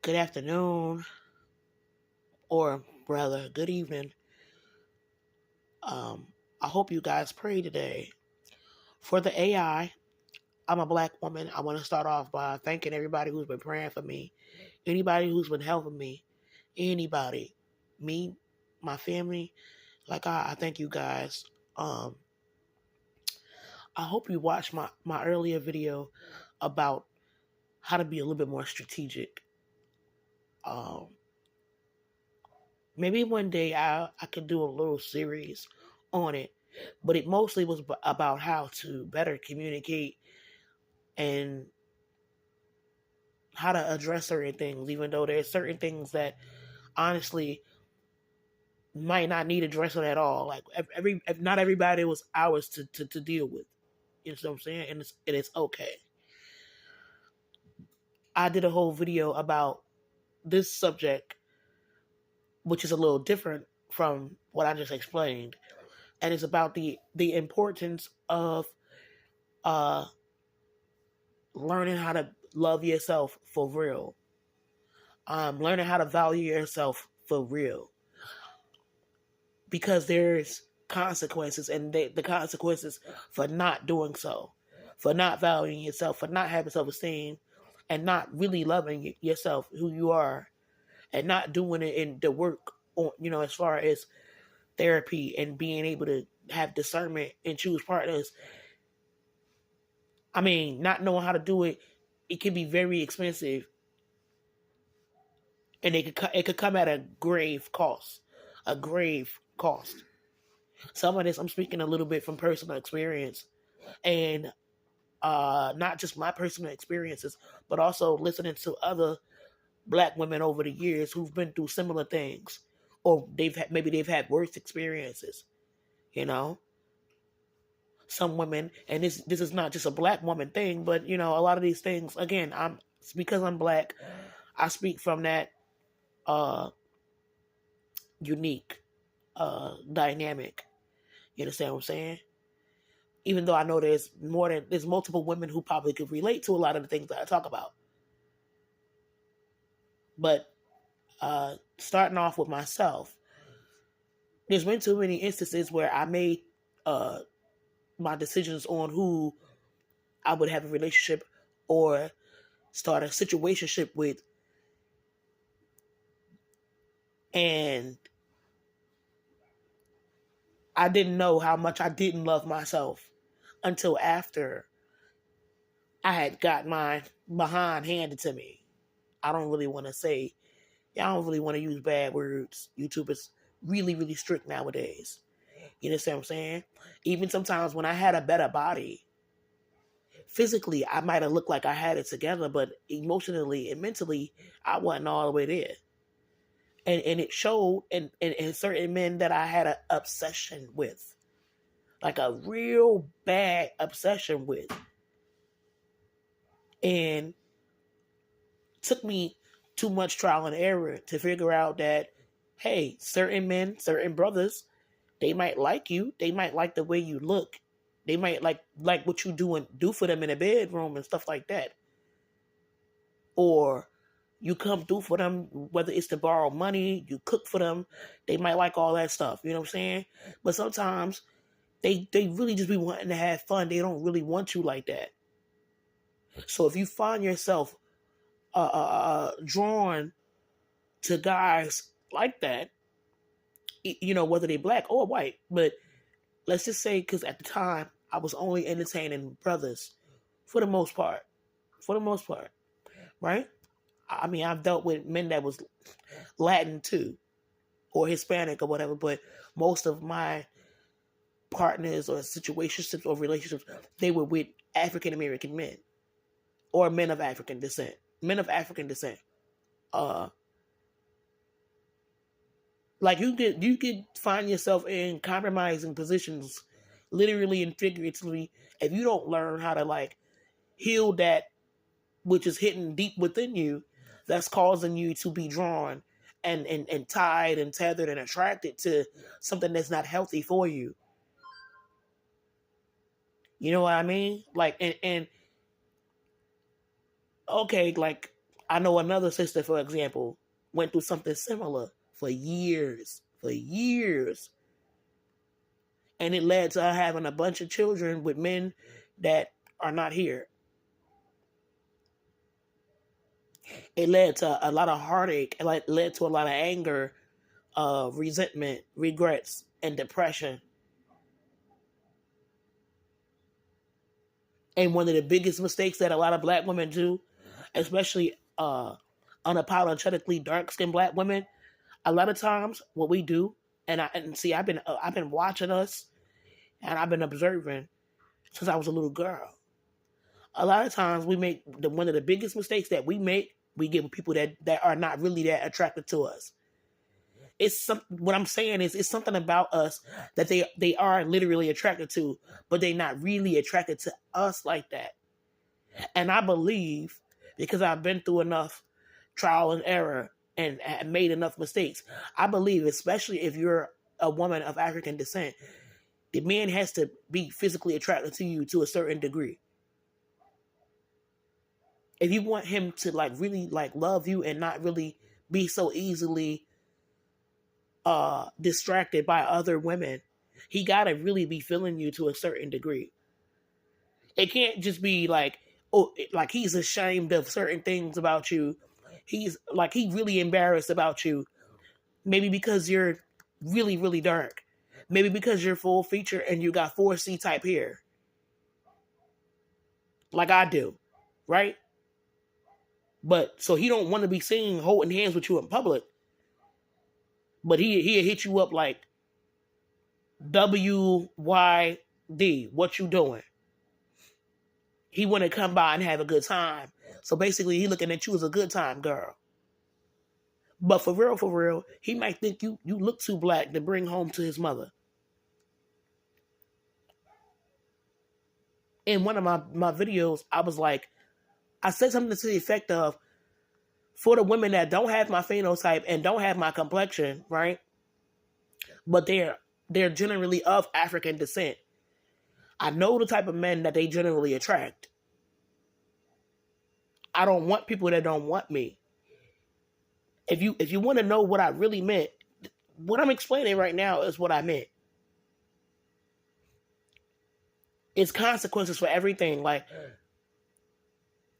Good afternoon, or rather, good evening. I hope you guys pray today. For the AI, I'm a black woman. I want to start off by thanking everybody who's been praying for me, anybody who's been helping me, anybody, me, my family. I thank you guys. Um, I hope you watched my earlier video about how to be a little bit more strategic. Um, Maybe one day I could do a little series on it, but it mostly was about how to better communicate and how to address certain things, even though there's certain things that honestly might not need addressing at all. Like if not everybody was ours to deal with. You know what I'm saying? And it's okay. I did a whole video about this subject, which is a little different from what I just explained, and it's about the importance of uh learning how to love yourself for real. Learning how to value yourself for real. Because there's consequences, and the consequences for not doing so, for not valuing yourself, for not having self-esteem, and not really loving yourself, who you are, and not doing it in the work on, as far as therapy and being able to have discernment and choose partners. I mean, not knowing how to do it, it can be very expensive, and it could come at a grave cost, a grave cost. Some of this I'm speaking a little bit from personal experience, and not just my personal experiences, but also listening to other black women over the years who've been through similar things, or maybe they've had worse experiences. You know, some women, and this is not just a black woman thing, but a lot of these things. Again, because I'm black, I speak from that uh, unique dynamic. You understand what I'm saying? Even though I know there's multiple women who probably could relate to a lot of the things that I talk about. But starting off with myself, there's been too many instances where I made my decisions on who I would have a relationship or start a situationship with, and I didn't know how much I didn't love myself until after I had got my behind handed to me. I don't really want to say, I don't really want to use bad words. YouTube is really, really strict nowadays. You understand what I'm saying? Even sometimes when I had a better body, physically, I might have looked like I had it together, but emotionally and mentally, I wasn't all the way there. And it showed in certain men that I had an obsession with, like a real bad obsession with. And took me too much trial and error to figure out that, hey, certain men, certain brothers, they might like you. They might like the way you look. They might like what you do for them in a bedroom and stuff like that. Or you come through for them, whether it's to borrow money, you cook for them. They might like all that stuff. You know what I'm saying? But sometimes they really just be wanting to have fun. They don't really want you like that. So if you find yourself drawn to guys like that, whether they black or white, but let's just say, because at the time I was only entertaining brothers for the most part, right? I mean, I've dealt with men that was Latin too, or Hispanic or whatever, but most of my partners or situationships or relationships, they were with African American men or men of African descent. Men of African descent. Like you could find yourself in compromising positions, literally and figuratively, if you don't learn how to heal that which is hidden deep within you, that's causing you to be drawn and tied and tethered and attracted to something that's not healthy for you. You know what I mean? And okay, I know another sister, for example, went through something similar for years, and it led to her having a bunch of children with men that are not here. It led to a lot of heartache. It led to a lot of anger, resentment, regrets, and depression. And one of the biggest mistakes that a lot of black women do, especially unapologetically dark-skinned black women, a lot of times what we do, and see, I've been watching us, and I've been observing since I was a little girl. A lot of times we make one of the biggest mistakes that we make. We get with people that are not really that attracted to us. What I'm saying is, it's something about us that they are literally attracted to, but they're not really attracted to us like that. And I believe, because I've been through enough trial and error and made enough mistakes, I believe, especially if you're a woman of African descent, the man has to be physically attracted to you to a certain degree. If you want him to really love you and not really be so easily distracted by other women, he gotta really be feeling you to a certain degree. It can't just be he's ashamed of certain things about you. He's he really embarrassed about you. Maybe because you're really, really dark. Maybe because you're full feature and you got 4C type hair. Like I do. Right? But so he don't want to be seen holding hands with you in public. But he'll hit you up like, WYD, what you doing? He want to come by and have a good time. So basically, he looking at you as a good time girl. But for real, he might think you look too black to bring home to his mother. In one of my videos, I said something to the effect of, for the women that don't have my phenotype and don't have my complexion, right? But they're generally of African descent. I know the type of men that they generally attract. I don't want people that don't want me. If you want to know what I really meant, what I'm explaining right now is what I meant. It's consequences for everything. Like,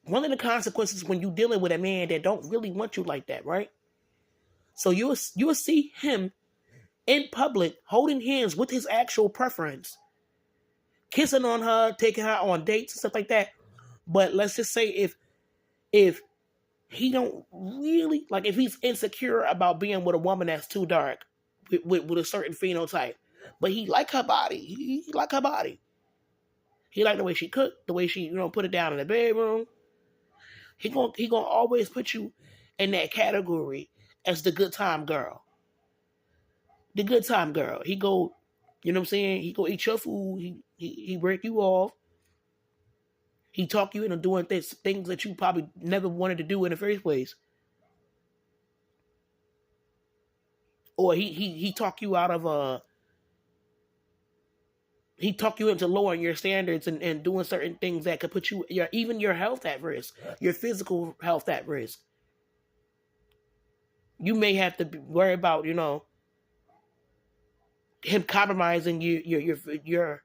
one of the consequences when you're dealing with a man that don't really want you like that, right? So you'll see him in public holding hands with his actual preference, kissing on her, taking her on dates and stuff like that. But let's just say if he don't really, if he's insecure about being with a woman that's too dark, with a certain phenotype, but he like her body, he like her body. He like the way she cooked, the way she put it down in the bedroom. He gonna always put you in that category as the good time girl. The good time girl. He go, you know what I'm saying? He go eat your food. He break you off. He talk you into doing things that you probably never wanted to do in the first place. Or he talk you out of he talk you into lowering your standards and doing certain things that could put even your health at risk, your physical health at risk. You may have to worry about, him compromising your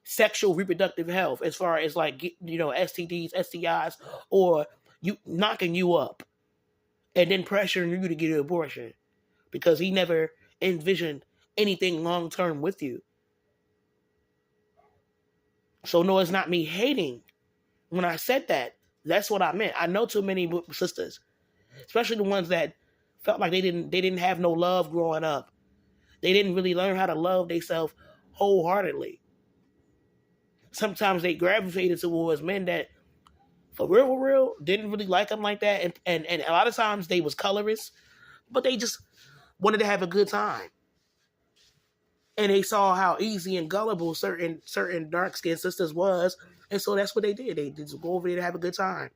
sexual reproductive health, as far as STDs, STIs, or you knocking you up and then pressuring you to get an abortion because he never envisioned anything long term with you. So no, it's not me hating. When I said that, that's what I meant. I know too many sisters, especially the ones that felt like they didn't have no love growing up. They didn't really learn how to love themselves wholeheartedly. Sometimes they gravitated towards men that, for real, didn't really like them like that. And a lot of times they was colorist, but they just wanted to have a good time. And they saw how easy and gullible certain dark-skinned sisters was. And so that's what they did. They just go over there to have a good time.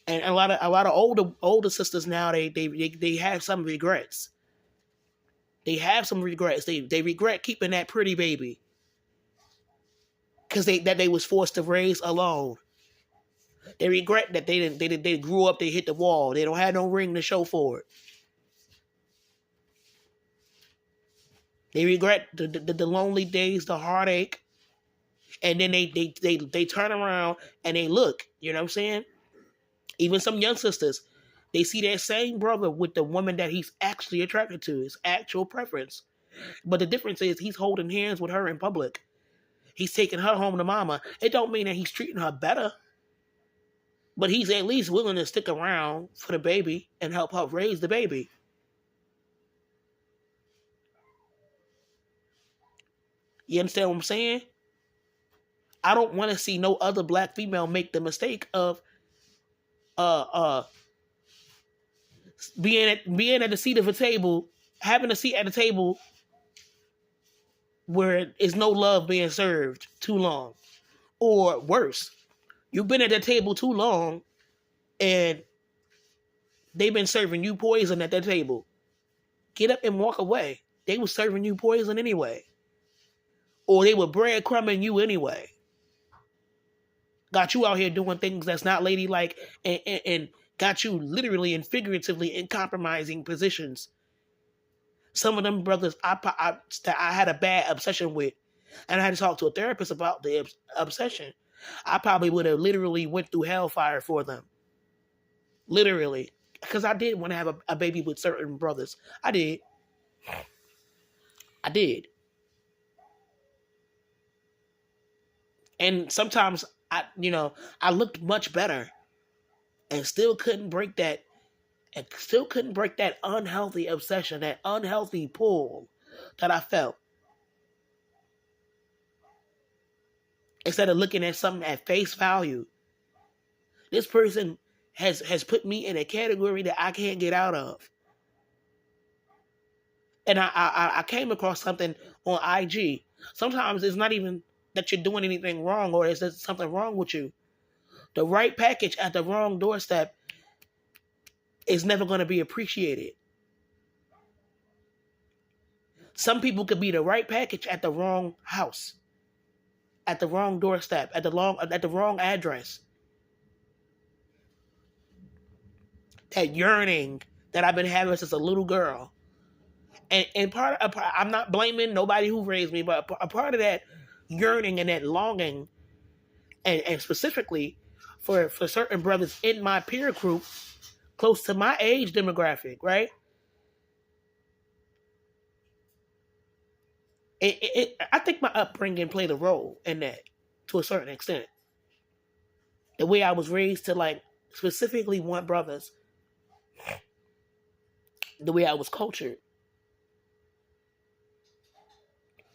And a lot of older sisters now, they have some regrets. They have some regrets. They regret keeping that pretty baby because they was forced to raise alone. They regret that they grew up, they hit the wall. They don't have no ring to show for it. They regret the lonely days, the heartache, and then they turn around and they look. You know what I'm saying? Even some young sisters, they see that same brother with the woman that he's actually attracted to, his actual preference. But the difference is he's holding hands with her in public. He's taking her home to mama. It don't mean that he's treating her better, but he's at least willing to stick around for the baby and help her raise the baby. You understand what I'm saying? I don't want to see no other black female make the mistake of uh uh being at the seat of a table, having a seat at a table where is no love being served too long. Or worse, you've been at the table too long and they've been serving you poison at that table. Get up and walk away. They were serving you poison anyway. Or they were breadcrumbing you anyway. Got you out here doing things that's not ladylike and got you literally and figuratively in compromising positions. Some of them brothers I had a bad obsession with, and I had to talk to a therapist about the obsession. I probably would have literally went through hellfire for them. Literally. Because I did want to have a baby with certain brothers. I did. And sometimes I looked much better and still couldn't break that unhealthy obsession, that unhealthy pull that I felt. Instead of looking at something at face value, this person has put me in a category that I can't get out of. And I came across something on IG. Sometimes it's not even that you're doing anything wrong or is there something wrong with you. The right package at the wrong doorstep is never going to be appreciated. Some people could be the right package at the wrong house, at the wrong doorstep, at the wrong address. That yearning that I've been having since a little girl. And I'm not blaming nobody who raised me, but a part of that yearning and that longing, and specifically for certain brothers in my peer group, close to my age demographic, right? I think my upbringing played a role in that to a certain extent. The way I was raised to like specifically want brothers, the way I was cultured.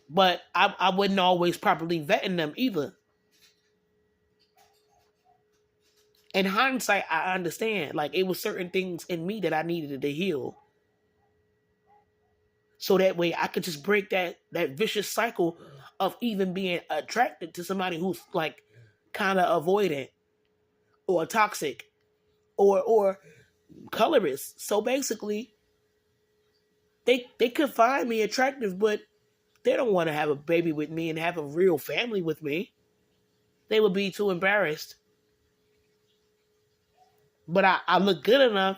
But I wasn't always properly vetting them either. In hindsight, I understand. Like, it was certain things in me that I needed to heal. So that way I could just break that vicious cycle of even being attracted to somebody who's like kind of avoidant or toxic or colorist. So basically, they could find me attractive, but they don't want to have a baby with me and have a real family with me. They would be too embarrassed. But I look good enough,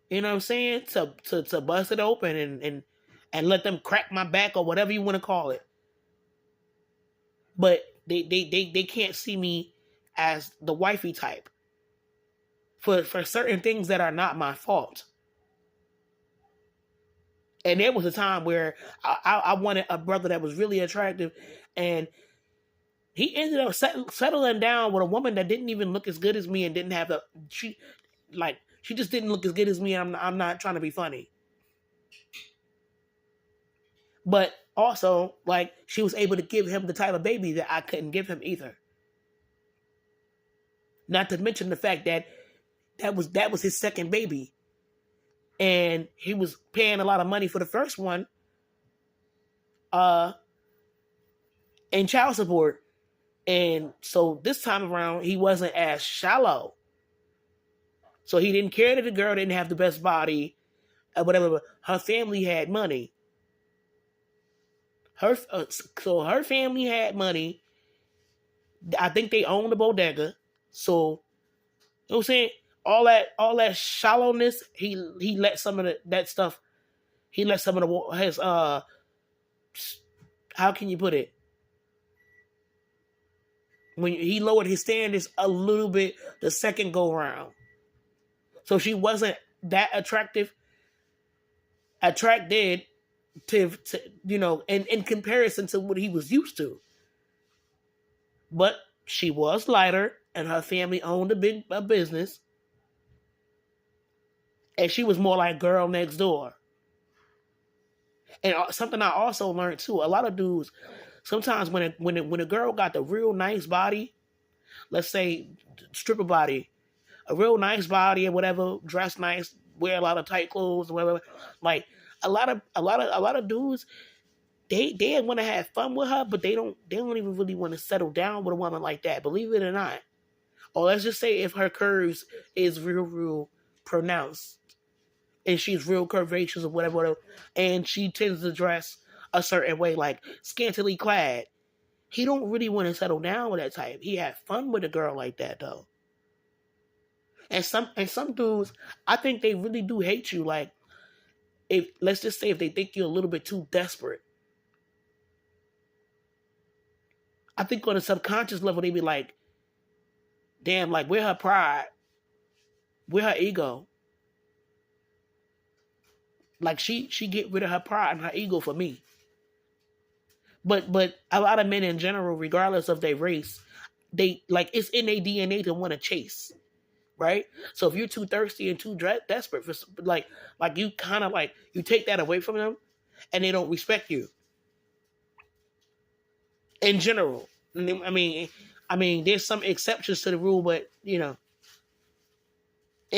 you know what I'm saying, to bust it open and let them crack my back or whatever you want to call it. But they can't see me as the wifey type for certain things that are not my fault. And there was a time where I wanted a brother that was really attractive, and he ended up settling down with a woman that didn't even look as good as me and didn't have she just didn't look as good as me. I'm not trying to be funny. But also, like, she was able to give him the type of baby that I couldn't give him either. Not to mention the fact that that was his second baby. And he was paying a lot of money for the first one in child support. And so this time around, he wasn't as shallow. So he didn't care that the girl didn't have the best body or whatever, but her family had money. So her family had money. I think they owned a bodega. So You know what I'm saying? All that shallowness, he let some of that stuff, he let some of his how can you put it? When he lowered his standards a little bit the second go round. So she wasn't that attracted to in comparison to what he was used to. But she was lighter, and her family owned a business, and she was more like girl next door. And something I also learned too, a lot of dudes sometimes when a girl got the real nice body, let's say stripper body, a real nice body or whatever, dress nice, wear a lot of tight clothes, or whatever. Like a lot of dudes, they want to have fun with her, but they don't even really want to settle down with a woman like that. Believe it or not. Or let's just say if her curves is real pronounced, and she's real curvaceous or whatever, and she tends to dress a certain way, like scantily clad. He don't really want to settle down with that type. He had fun with a girl like that though. And some dudes, I think they really do hate you. Like, if let's just say if they think you're a little bit too desperate, I think on a subconscious level they be like, damn, like where her pride, where her ego. Like she get rid of her pride and her ego for me. But a lot of men in general, regardless of their race, they like it's in their DNA to want to chase, right? So if you're too thirsty and too desperate for like you kind of like you take that away from them, and they don't respect you. In general, I mean, there's some exceptions to the rule, but in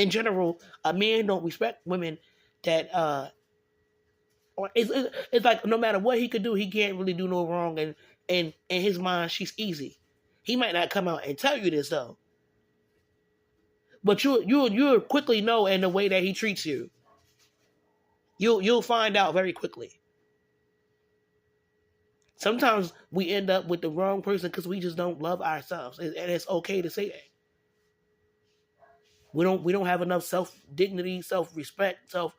general, a man don't respect women that or it's like no matter what he could do, he can't really do no wrong, and in his mind, she's easy. He might not come out and tell you this though, but you'll quickly know in the way that he treats you. You'll find out very quickly. Sometimes we end up with the wrong person because we just don't love ourselves, and it's okay to say that. We don't have enough self dignity, self respect, self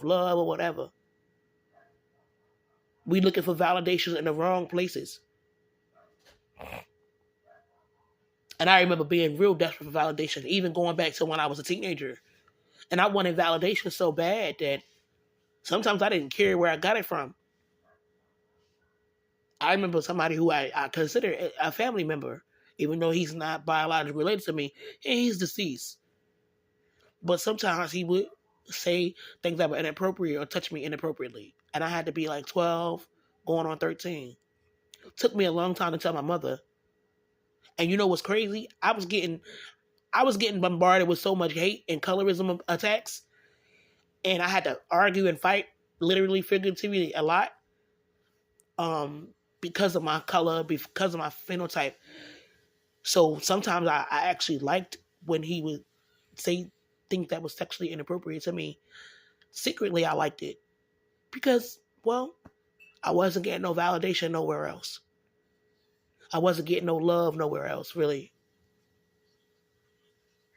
love, or whatever. We looking for validations in the wrong places. And I remember being real desperate for validation, even going back to when I was a teenager. And I wanted validation so bad that sometimes I didn't care where I got it from. I remember somebody who I consider a family member, even though he's not biologically related to me, and he's deceased. But sometimes he would say things that were inappropriate or touch me inappropriately. And I had to be like 12, going on 13. Took me a long time to tell my mother. And you know what's crazy? I was getting bombarded with so much hate and colorism attacks, and I had to argue and fight, literally, figuratively, a lot, because of my color, because of my phenotype. So sometimes I actually liked when he would say things that was sexually inappropriate to me. Secretly, I liked it because, well, I wasn't getting no validation nowhere else. I wasn't getting no love nowhere else, really.